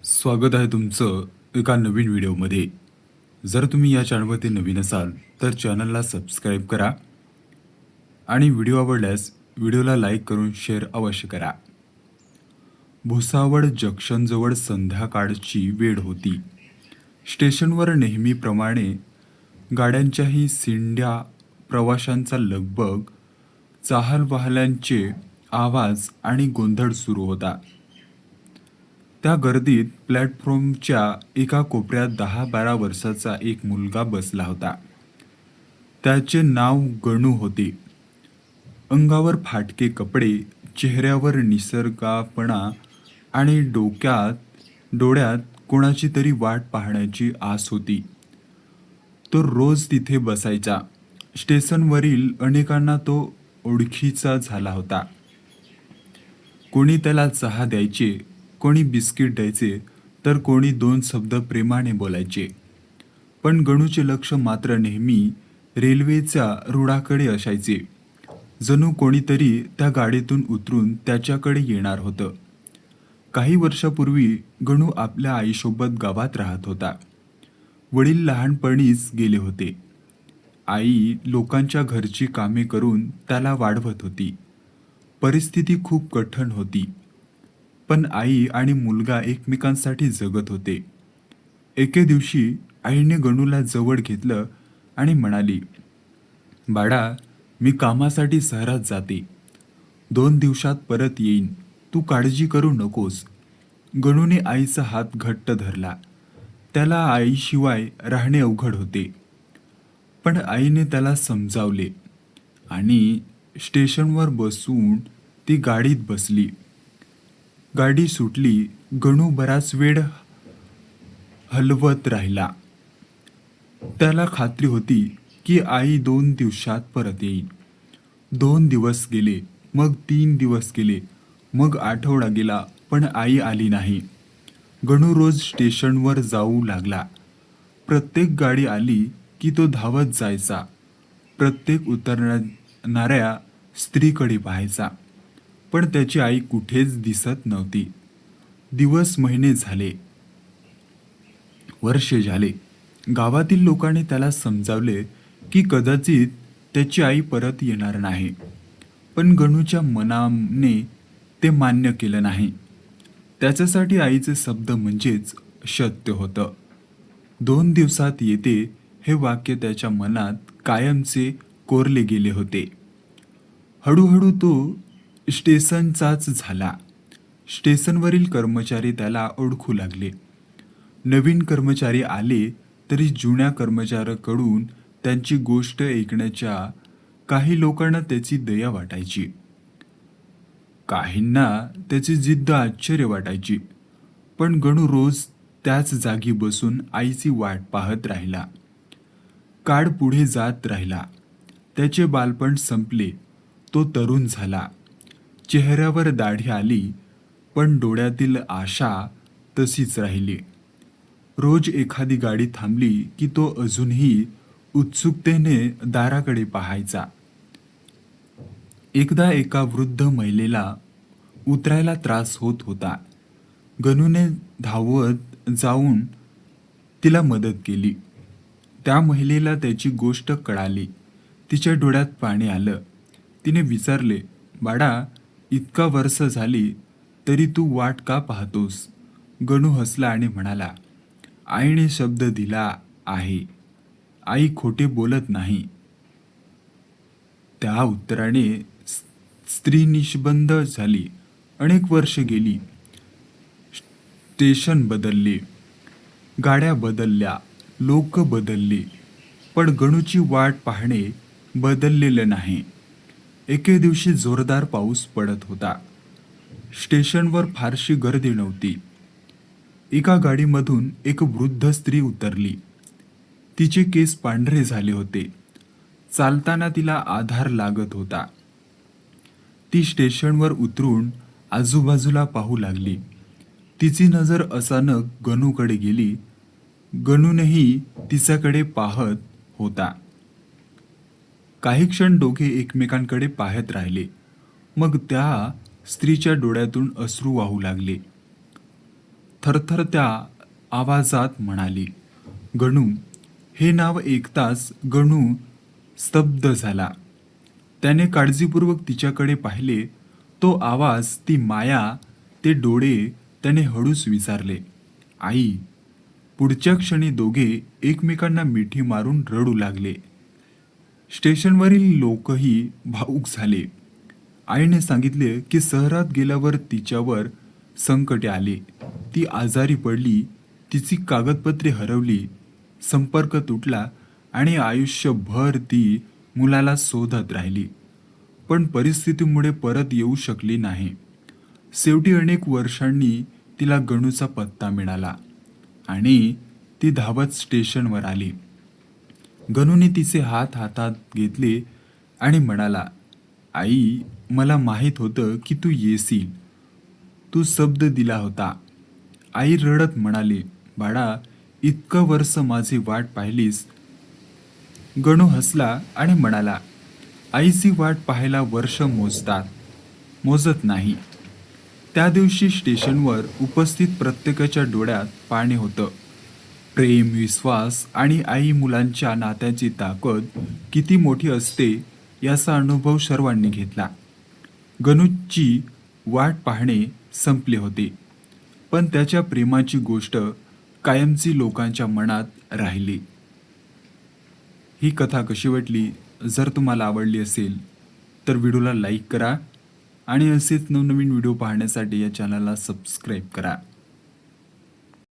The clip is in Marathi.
स्वागत आहे तुमचं एका नवीन व्हिडिओमध्ये. जर तुम्ही या चॅनलवरती नवीन असाल तर चॅनलला सबस्क्राईब करा आणि व्हिडिओ आवडल्यास व्हिडिओला लाईक करून शेअर अवश्य करा. भुसावळ जंक्शनजवळ संध्याकाळची वेळ होती. स्टेशनवर नेहमीप्रमाणे गाड्यांच्याही सिंड्या, प्रवाशांचा लगबग, चाहलवाहलांचे आवाज आणि गोंधळ सुरू होता. त्या गर्दीत प्लॅटफॉर्मच्या एका कोपऱ्यात 10-12 वर्षाचा एक मुलगा बसला होता. त्याचे नाव गणू होते. अंगावर फाटके कपडे, चेहऱ्यावर निसर्गापणा आणि डोळ्यात कोणाची तरी वाट पाहण्याची आस होती. तो रोज तिथे बसायचा. स्टेशनवरील अनेकांना तो ओळखीचा झाला होता. कोणी त्याला चहा द्यायचे, कोणी बिस्किट द्यायचे, तर कोणी 2 शब्द प्रेमाने बोलायचे. पण गणूचे लक्ष मात्र नेहमी रेल्वेच्या रुळाकडे असायचे. जणू कोणीतरी त्या गाडीतून उतरून त्याच्याकडे येणार होतं. काही वर्षापूर्वी गणू आपल्या आईसोबत गावात राहत होता. वडील लहानपणीच गेले होते. आई लोकांच्या घरची कामे करून त्याला वाढवत होती. परिस्थिती खूप कठीण होती. पण आई आणि मुलगा एकमेकांसाठी जगत होते. एके दिवशी आईने गणूला जवळ घेतलं आणि म्हणाली, "बाळा, मी कामासाठी शहरात जाते. 2 दिवसात परत येईन. तू काळजी करू नकोस." गणूने आईचा हात घट्ट धरला. त्याला आईशिवाय राहणे अवघड होते. पण आईने त्याला समजावले आणि स्टेशनवर बसवून ती गाडीत बसली. गाडी सुटली. गणू बराच वेळ हलवत राहिला. त्याला खात्री होती की आई 2 दिवसात परत येईल. 2 दिवस गेले, मग 3 दिवस गेले, मग आठवडा गेला, पण आई आली नाही. गणू रोज स्टेशनवर जाऊ लागला. प्रत्येक गाडी आली की तो धावत जायचा. प्रत्येक उतरणाऱ्या स्त्रीकडे पाहायचा. पण त्याची आई कुठेच दिसत नव्हती. दिवस, महिने झाले, वर्षे झाले. गावातील लोकांनी त्याला समजावले की कदाचित त्याची आई परत येणार नाही. पण गणूच्या मनाने ते मान्य केलं नाही. त्याच्यासाठी आईचे शब्द म्हणजेच सत्य होतं. 2 दिवसात येते हे वाक्य त्याच्या मनात कायमचे कोरले गेले होते. हळूहळू तो स्टेशनचाच झाला. स्टेशनवरील कर्मचारी त्याला ओळखू लागले. नवीन कर्मचारी आले तरी जुन्या कर्मचाऱ्याकडून त्यांची गोष्ट ऐकण्याच्या काही लोकांना त्याची दया वाटायची. काहींना त्याची जिद्द आश्चर्य वाटायची. पण गणू रोज त्याच जागी बसून आईची वाट पाहत राहिला. काळ पुढे जात राहिला. त्याचे बालपण संपले. तो तरुण झाला. चेहऱ्यावर दाढी आली, पण डोळ्यातील आशा तशीच राहिली. रोज एखादी गाडी थांबली की तो अजूनही उत्सुकतेने दाराकडे पाहायचा. एकदा एका वृद्ध महिलेला उतरायला त्रास होत होता. गणूने धावत जाऊन तिला मदत केली. त्या महिलेला त्याची गोष्ट कळाली. तिच्या डोळ्यात पाणी आलं. तिने विचारले, "बाळा, इतका वर्ष झाली तरी तू वाट का पाहतोस?" गणू हसला आणि म्हणाला, "आईने शब्द दिला आहे. आई खोटे बोलत नाही." त्या उत्तराने स्त्री निशब्द झाली. अनेक वर्ष गेली. स्टेशन बदलले, गाड्या बदलल्या, लोक बदलले, पण गणूची वाट पाहणे बदललेलं नाही. एके दिवशी जोरदार पाऊस पडत होता. स्टेशनवर फारशी गर्दी नव्हती. एका गाडीमधून एक वृद्ध स्त्री उतरली. तिचे केस पांढरे झाले होते. चालताना तिला आधार लागत होता. ती स्टेशनवर उतरून आजूबाजूला पाहू लागली. तिची नजर अचानक गणूकडे गेली. गणूनही तिच्याकडे पाहत होता. काही क्षण दोघे एकमेकांकडे पाहत राहिले. मग त्या स्त्रीच्या डोळ्यातून अश्रू वाहू लागले. थरथरत्या आवाजात म्हणाली. गणू. हे नाव ऐकताच गणू स्तब्ध झाला. त्याने काळजीपूर्वक तिच्याकडे पाहिले. तो आवाज, ती माया, ते डोळे त्याने हळूच विचारले, आई. पुढच्या क्षणी दोघे एकमेकांना मिठी मारून रडू लागले. स्टेशनवरील लोकही भावूक झाले. आईने सांगितले की शहरात गेल्यावर तिच्यावर संकटे आले. ती आजारी पडली, तिची कागदपत्रे हरवली, संपर्क तुटला आणि आयुष्यभर ती मुलाला शोधत राहिली. पण परिस्थितीमुळे परत येऊ शकली नाही. शेवटी अनेक वर्षांनी तिला गणूचा पत्ता मिळाला आणि ती धावत स्टेशनवर आली. गणूने तिचे हात हातात घेतले आणि म्हणाला, आई, मला माहीत होतं की तू येशील. तू शब्द दिला होता. आई रडत म्हणाली, बाळा, इतकं वर्ष माझी वाट पाहिलीस. गणू हसला आणि म्हणाला, आईची वाट पाहायला वर्ष मोजतात, मोजत नाही. त्या दिवशी स्टेशनवर उपस्थित प्रत्येकाच्या डोळ्यात पाणी होतं. प्रेम, विश्वास आणि आई मुलांच्या नात्याची ताकद किती मोठी असते याचा अनुभव सर्वांनी घेतला. गणूची वाट पाहणे संपले होते, पण त्याच्या प्रेमाची गोष्ट कायमची लोकांच्या मनात राहिली. ही कथा कशी वाटली? जर तुम्हाला आवडली असेल तर व्हिडिओला लाईक करा आणि असेच नवनवीन व्हिडिओ पाहण्यासाठी या चॅनलला सबस्क्राईब करा.